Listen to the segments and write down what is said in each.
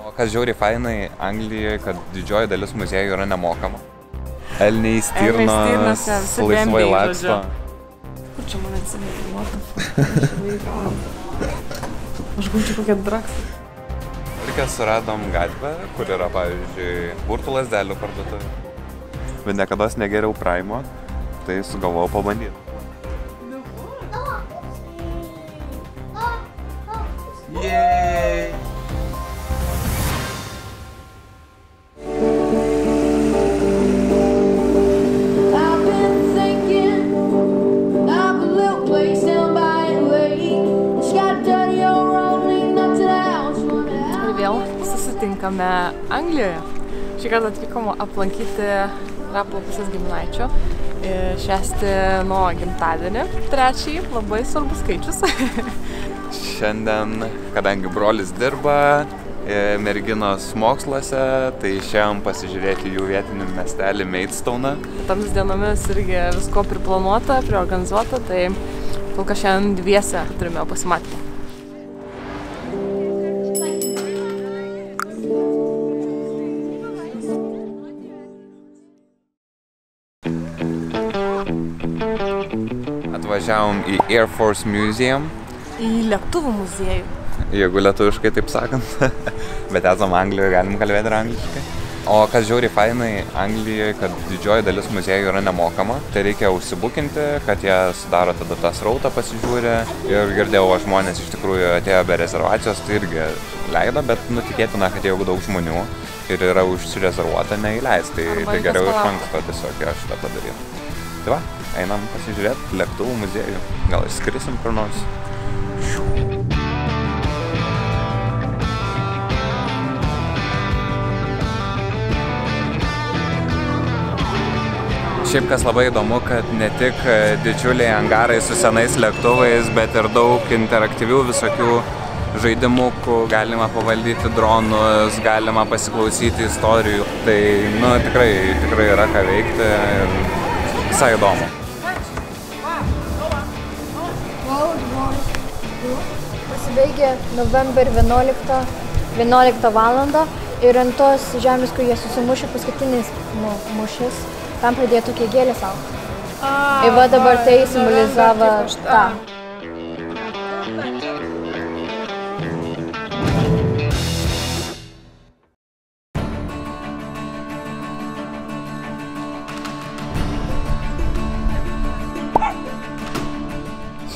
O kas žiauriai fainai Anglijoje, kad didžioji dalis muziejų yra nemokama. Elniai, stirnos, laisvai laksto. Kur čia man atsimėti? Aš gaučiu kokią draksą. Irgi suradom gatvę, kur yra, pavyzdžiui, burtų lazdelių parduotuvė. Bet niekada negeriau Primo, tai sugalvojau pabandyti. Yay! Susitinkame Anglijoje. Šį kartą atvykom aplankyti Rapolo pusės giminaičio, švęsti nuo gimtadienį, trečiąjį, labai svarbus skaičius. Šiandien, kadangi brolis dirba, merginos moksluose, tai išėjom pasižiūrėti jų vietinį miestelį Maidstone. Tomis dienomis irgi visko priplanuota, priorganizuota, tai kol kas šiandien dviese turime pasimatymą. Atvažiavom į Air Force Museum. Į lėktuvų muziejų. Jeigu lietuviškai taip sakant. Bet esam Anglijoje, galim kalbėti ir angliškai. O kas žiauriai fainai Anglijoje, kad didžioji dalis muziejų yra nemokama. Tai reikia užsibukinti, kad jie sudaro tada tą srautą, pasižiūrė. Ir girdėjau, žmonės iš tikrųjų atėjo be rezervacijos, tai irgi leido, bet tikėtina, kad jeigu daug žmonių ir yra užsirezervuota, neįleis. Tai geriau iš anksto tiesiog šitą padaryti. Tai va, einam pasižiūrėti lėktuvų muziejų. Gal išskrisim kur nors. Šiaip kas labai įdomu, kad ne tik didžiuliai angarai su senais lėktuvais, bet ir daug interaktyvių visokių žaidimukų, galima pavaldyti dronus, galima pasiklausyti istorijų. Tai, tikrai yra ką veikti ir visai įdomu. Pasibaigė november 11 valandą ir ant tos žemės, kur jie susimušė paskutinis mušės, tam pradėjo tokie gėlės augti. Ir va dabar tai simbolizavo tą.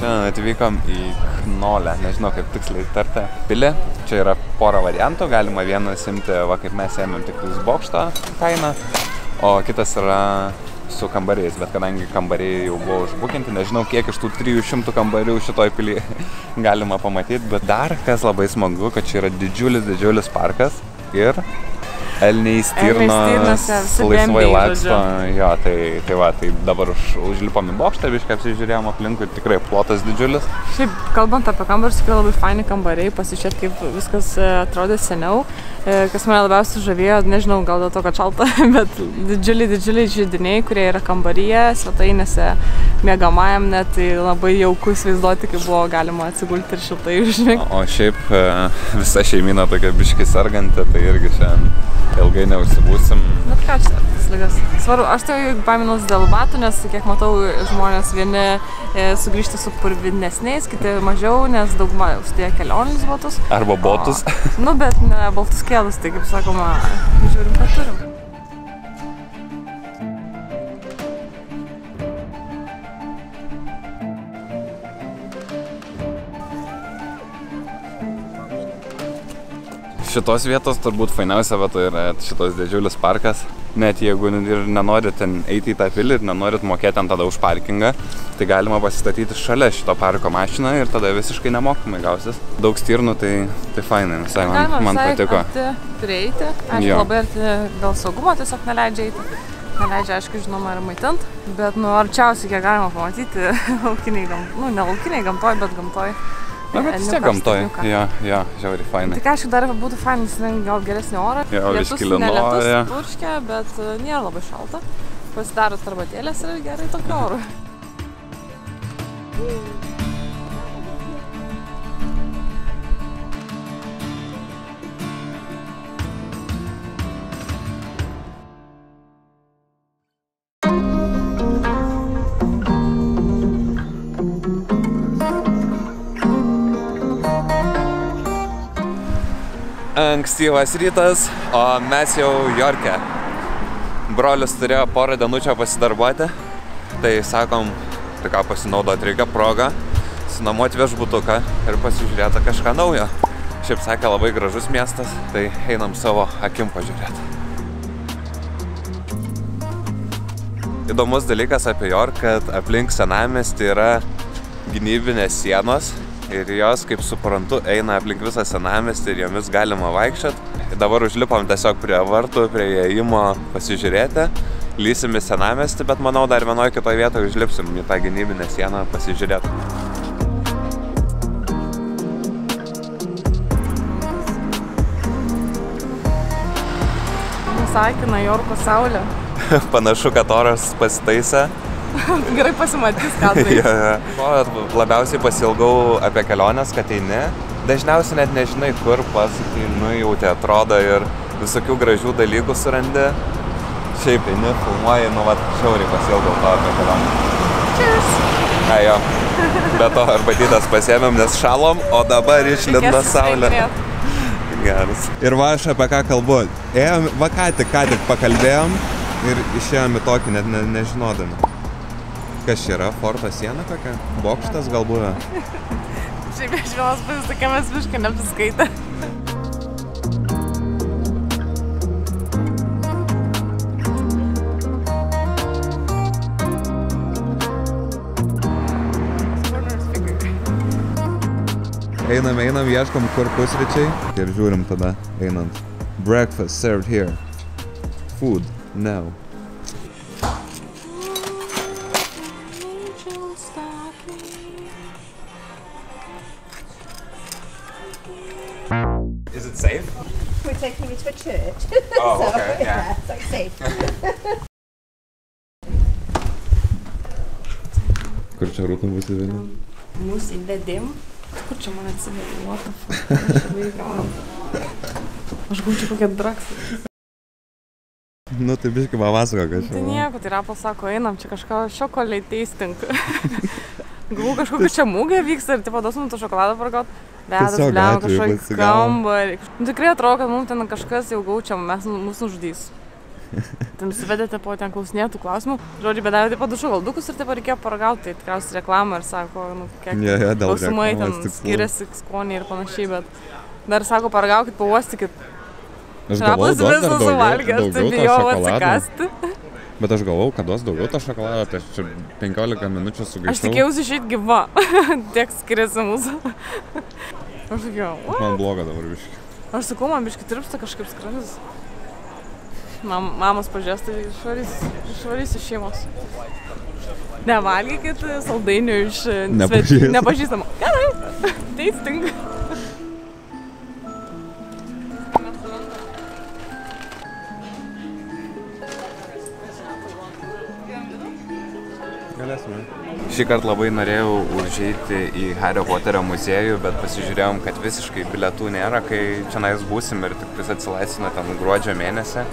Šiandien atvykom į Knolę, nežinau kaip tiksliai tarti, pilį. Čia yra pora variantų, galima vieną simti, va kaip mes ėmėm tik bokšto kainą, o kitas yra su kambariais, bet kadangi kambariai jau buvo užbukinti, nežinau kiek iš tų 300 kambarių šitoj pilį galima pamatyti, bet dar kas labai smagu, kad čia yra didžiulis parkas ir elniai, stirnos, laisvai laksto. Jo, tai dabar užlipom į bokštą, biškai apsižiūrėjom aplinkui, tikrai plotas didžiulis. Šiaip, kalbant apie kambarius, tikrai labai faini kambariai, pasižiūrėti, kaip viskas atrodė seniau. Kas mane labiausiai žavėjo, nežinau, gal dėl to, kad šalta, bet didžiuliai židiniai, kurie yra kambaryje, svetainėse, miegamajam net, tai labai jauku įsivaizduoti, kaip buvo galima atsigulti ir šiltai užmigti. O šiaip visa šeimyna tokia biškai serganti, tai irgi šiandien ilgai neužsibūsim. Bet ką čia tas ligas? Svarbu, aš tai baiminausi dėl batų, nes, kiek matau, žmonės vieni sugrįžta su purvinesniais, kiti mažiau, nes dauguma užsidėjo kelioninius batus. Arba botus. Bet ne baltus kėlus, tai kaip sakoma, žiūrim, ką turim. Šitos vietos turbūt fainiausia vieta yra šitos didžiulis parkas. Net jeigu ir nenorit ten eiti į tą pilį ir nenorit mokėti ten tada už parkingą, tai galima pasistatyti šalia šito parko mašiną ir tada visiškai nemokamai gausis. Daug stirnų, tai fainai, visai man patiko. Galima visai prieiti, aišku, labai arti dėl saugumo tiesiog neleidžia eiti. Neleidžia, aišku, žinoma, ir maitint, bet arčiausiai kiek galima pamatyti laukiniai gamtoj, ne laukiniai gamtoj, bet gamtoj. Na, bet vis tiek gamtoj, jo, žiauriai fainai. Tik aišku, dar būtų fainai, gal geresnį orą. Lietus, ne lietus, purškia, bet nėra labai šalta. Pasidarot arbatėlės ir gerai tokio oro. Ankstyvas rytas, o mes jau Jorke. Brolis turėjo porą dienų čia pasidarbuoti, tai sakom, tai ką pasinaudoti reikia progą, sunamuoti viešbutuką ir pasižiūrėti kažką naujo. Šiaip sakė, labai gražus miestas, tai einam savo akim pažiūrėti. Įdomus dalykas apie Jork, kad aplink senamiestį yra gynybinės sienos ir jos, kaip suprantu, eina aplink visą senamiestį ir jomis galima vaikščioti. Dabar užlipom tiesiog prie vartų, prie įėjimo pasižiūrėti, lysim į senamiestį, bet manau dar vienoje kitoje vietoje užlipsim į tą gynybinę sieną pasižiūrėti. Nusakina Jorko saulė. Panašu, kad oras pasitaisė. Gerai pasimatys kadrai. Labiausiai pasiilgau apie keliones, kad eini. Dažniausiai net nežinai, kur pasakai, nujauti atrodo ir visokių gražių dalykų surandi. Šiaip eini, filmuoji, šiauriai pasiilgau to apie kelionę. Cheers! Jo. Be to arbatytas pasiėmėm, nes šalom, o dabar išlindo saulė. Geras. Ir va, aš apie ką kalbu. Ėjom, va ką tik pakalbėjom ir išėjom į tokį, net nežinodami. Kas čia yra? Forto siena kokia? Bokštas gal buvę? Šiaip iš vienos pusės tokia mes biškai neapsiskaitę. Einam, ieškom kur pusryčiai ir žiūrim tada einant. Breakfast served here. Food now. Is it safe? We're taking you to a church. Oh, okay, yeah. So it's safe. Kur čia rūtų bus įvedė? Mūsų įvedėm. Kur čia man atsivedė? What the fuck? Aš gaučiau kokią draksą. Nu, tai biškai pavasako kažką. Tai nieko, tai Rapol sako, einam, čia kažką šokoliai tasting. Galvoju, kažkokia čia mūgė vyksta ir tipo duosim to šokoladą paragaut. Vedas, bliam, kažkokį kambarį. Nu, tikrai atrodo, kad mums ten kažkas jau gaučiam, mūsų nužudys. Ten suvedėte po ten klausinėtų klausimų. Žodžiu, bet davė taip pat du šokoldukus ir taip reikėjo paragauti. Tai tikriausiai reklamą ir sako, nu, kiek klausimai ten skiriasi skoniai ir panašiai, bet dar sako, paragaukit, pauostykit. Rapolas visą suvalgęs, tai bijau atsikasti. Bet aš galvau, kad duos daugiau to šokolado, tai aš čia 15 minučių sugaištau. Aš tikėjausi išeit gyva. Tiek skiriasi mūsų. Aš sakiau, man bloga dabar biškai. Aš sakau, man biškai tirpsta kažkaip skrandis. Mamos pažiūrės, tai išvarys iš šeimos. Nevalgykit saldainių iš nepažįstamų. Gerai, tasting. Šį kartą labai norėjau užeiti į Hario Poterio muziejų, bet pasižiūrėjom, kad visiškai bilietų nėra, kai čionais būsim ir tik atsilaisvino ten gruodžio mėnesį.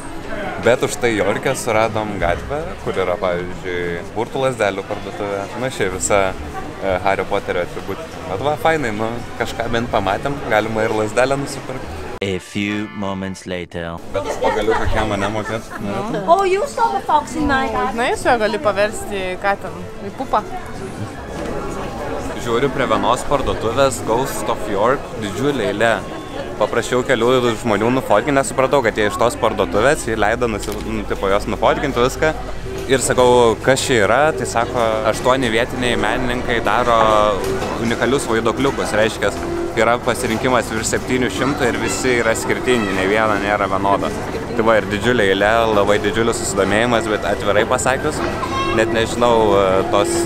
Bet už tai Jorke suradom gatvę, kur yra, pavyzdžiui, burtų lazdelių parduotuvė. Nu, šiaip visa Hario Poterio atributika. Bet va, fainai, nu, kažką bent pamatėm, galima ir lazdelę nusipirkti. A few moments later. Bet aš pagaliu kokią mane mokėt. Oh, you saw the fox in my garden. Na, jis jo gali paversti, ką ten, į pupą. Žiūriu prie vienos parduotuvės Ghost of York, didžiulė eilė. Paprašiau kelių žmonių nufotkinti, nesupratau, kad jie iš tos parduotuvės, jie leido jos nufotkinti viską. Ir sakau, kas čia yra, tai sako, 8 vietiniai menininkai daro unikalius vaiduokliukus, reiškia, yra pasirinkimas virš 700 ir visi yra skirtingi, ne viena nėra vienoda. Tai va ir didžiulė eilė, labai didžiulis susidomėjimas, bet atvirai pasakius, net nežinau tos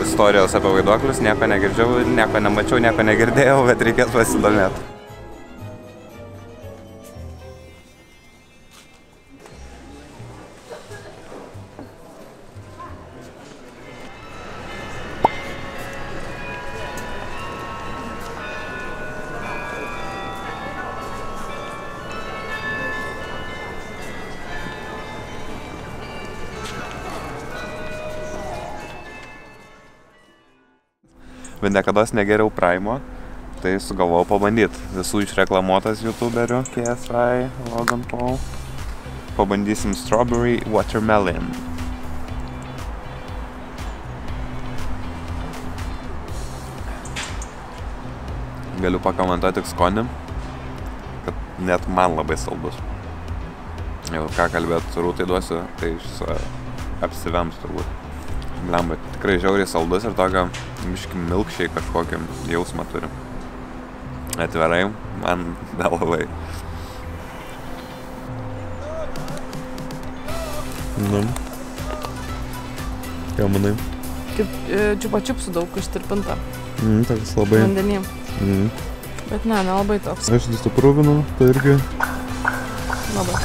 istorijos apie vaiduoklius, nieko negirdžiau, nieko nemačiau, nieko negirdėjau, bet reikės pasidomėti. Bet niekados negeriau Primo, tai sugalvojau pabandyti. Visų išreklamuotas youtuberių KSI, Logan Paul. Pabandysim Strawberry Watermelon. Galiu pakomentuoti tik skonį, kad net man labai saldus. Jau ką kalbėt Rūtai duosiu, tai šis apsivems turbūt. Blemba, tikrai žiauriai saldus ir tokio biškį milkščiai kažkokį jausmą turi. Atvirai, man nelabai. Nu. Ką manai? Kaip čiupa-čiupsų daug ištirpinta. Toks labai. Vandenį. Bet ne, nelabai toks. Aš suprūvinu, tai irgi. Labai.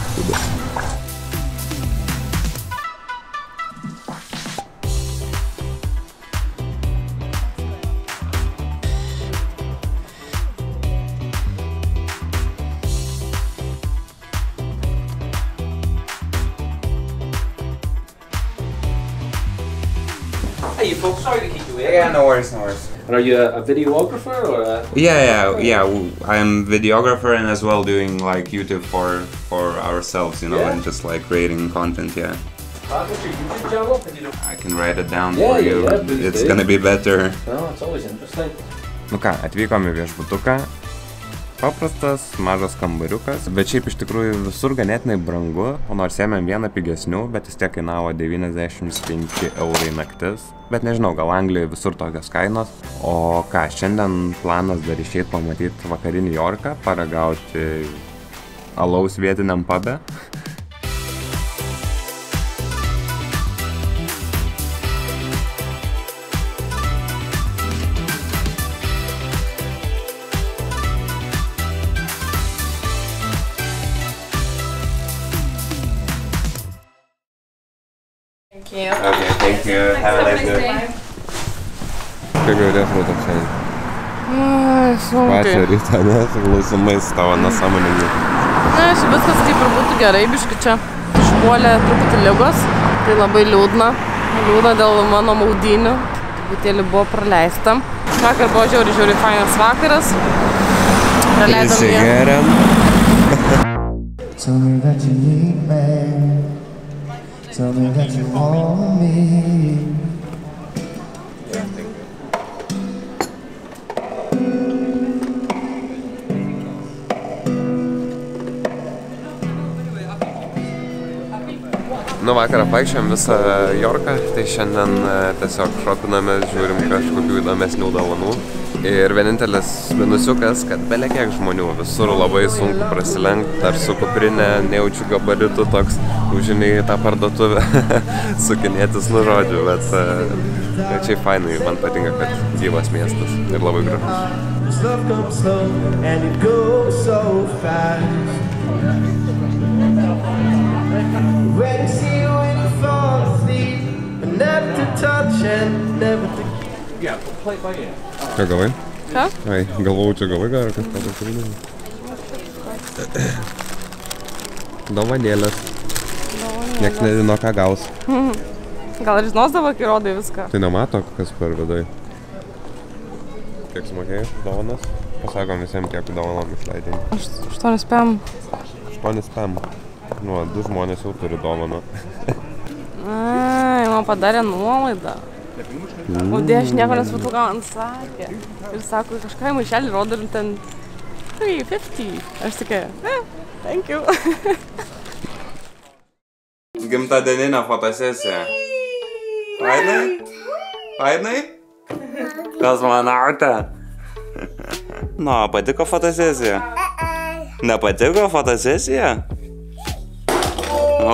Hey, you folks, sorry to keep you waiting. Yeah, no worries, no worries. Are you a videographer or a... Yeah. I'm videographer and as well doing like YouTube for ourselves, you know, Yeah. and just like creating content, yeah. What's your YouTube channel? Can you do... I can write it down Yeah, for you. yeah, please It's do. gonna be better. No, it's always interesting. Nu ką, atvykom į viešbutuką. Paprastas, mažas kambariukas, bet šiaip iš tikrųjų visur ganėtinai brangu, o nors ėmėm vieną pigesnių, bet vis tiek kainavo 95 eurai naktis. Bet nežinau, gal Anglijoje visur tokios kainos. O ką, šiandien planas dar išeit pamatyti vakarinį Jorką, paragauti alaus vietiniam pube. Okay. Okay, thank you. Have a nice day. Kaip jau refro toks šiandien? Pačią Sunkiai. rytą, ne? Su klausimais tavo nesąmoningai. Na, šiaip viskas kaip ir būtų gerai, biškai čia išpuolė truputį ligos. Tai labai liūdna. Liūdna dėl mano maudynių. Truputėlį buvo praleista. Vakar buvo žiauriai fainas vakaras. Praleidom jį. Įsigeriam. Tell me that you need me. Tell me that you want me. Nu vakarą vaikščiam visą Jorką, tai šiandien tiesiog šopinamės, žiūrim kažkokių įdomesnių dovanų. Ir vienintelis minusiukas, kad belekiek žmonių, visur labai sunku prasilenkti, dar su kuprinė, nejaučiu gabaritų toks, užiniai tą parduotuvę, sukinėtis nu žodžiu, bet čia fainai, man patinka, kad gyvas miestas ir labai gražus. Love comes slow and it goes so fast. When you see you when you fall asleep, but never to touch and never to... Yeah, play by ear. Ką galvai? Ką? Ai, galvojau, čia galvai gal kažką pasiūlyti. Dovanėlės. Niekas nežino, ką gaus. Gal ir žinosdavo, kai rodai viską. Tai nemato, kas per vidai. Kiek sumokėjai dovanas? Pasakom visiems, kiek dovanom išleidai. 8 PM. 8 PM. Nu, 2 žmonės jau turi dovaną. Ai, man padarė nuolaidą. O dėja, aš nieko nesupratau, ką man sakė. Ir sako, kažką į maišelį rodo ir ten 350. Aš tokia, thank you. Gimtadieninė fotosesija. Fainai? Fainai? Kosmonautė. Nu, patiko fotosesija? Nepatiko fotosesija? O,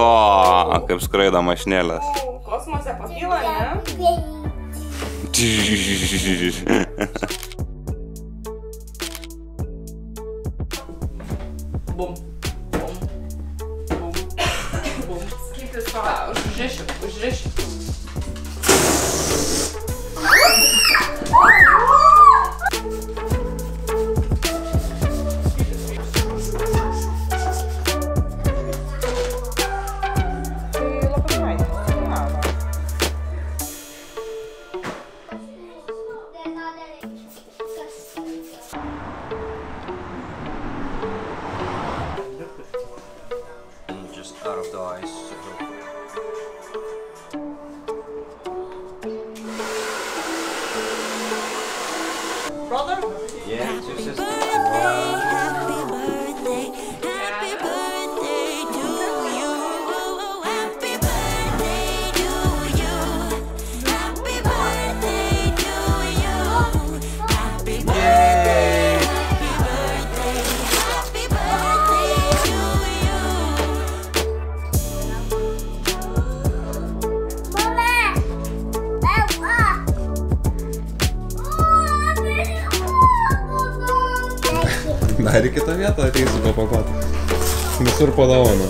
kaip skraido mašinėlės. Kosmose pakyla, ne? Bum. Bum. Bum. Bum. Keep this far. Užrišiu. up the ice. Brother? Yeah, it's your sister. Happy birthday to you. Happy birthday to you. Happy birthday to you. Happy birthday. Happy birthday. Happy birthday to you. Dar į kitą vietą ateisiu papakuoti. Visur po dovaną.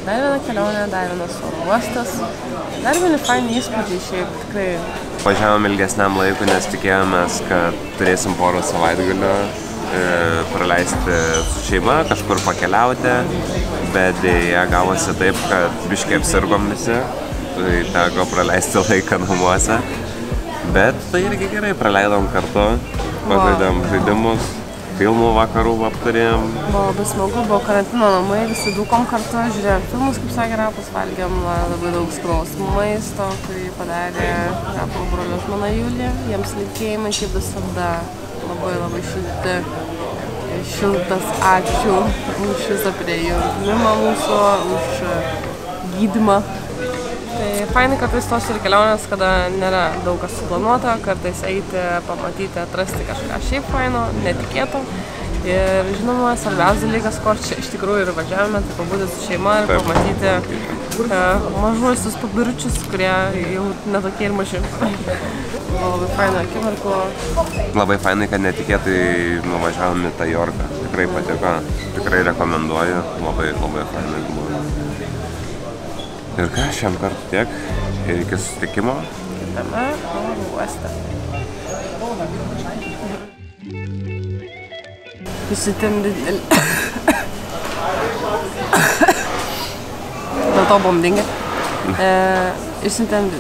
Dar viena kelionė, dar vienas oro uostas. Dar vieni faini įspūdžiai šiaip tikrai. Važiavom ilgesniam laikui, nes tikėjomės, kad turėsim porą savaitgalių praleisti su šeima, kažkur pakeliauti, bet dėja gavosi taip, kad biškai apsirgom visi, tai teko praleisti laiką namuose, bet tai irgi gerai, praleidom kartu, pažaidėm žaidimus, filmų vakarų aptarėm. Buvo labai smagu, buvo karantino namai, visi dūkom kartu, žiūrėjom filmus, kaip sakė Rapas, valgėm labai daug skanaus maisto, kurį padarė Rapo brolio žmona Julija, jiems linkėjimai kaip visada. Labai šiltas ačiū už visą priėjimą mūsų, už gydymą. Tai fainai kartais tos ir kelionės, kada nėra daug kas suplanuota, kartais eiti, pamatyti, atrasti kažką šiaip faino, netikėto. Ir žinoma, svarbiausias dalykas, kur čia iš tikrųjų ir važiavome, tai pabūti su šeima ir pamatyti mažuosius pabiručius, kurie jau netokie ir maži. Buvo labai faina akimirkų. Labai fainai, kad netikėtai nuvažiavom į Tajorką. Tikrai patiko, tikrai rekomenduoju, labai fainai buvo. Ir ką, šiam kartu tiek ir iki susitikimo. Kitame oro uoste. Įsitemdė dėl... Dėl to buvom dingę. Išsiuntėm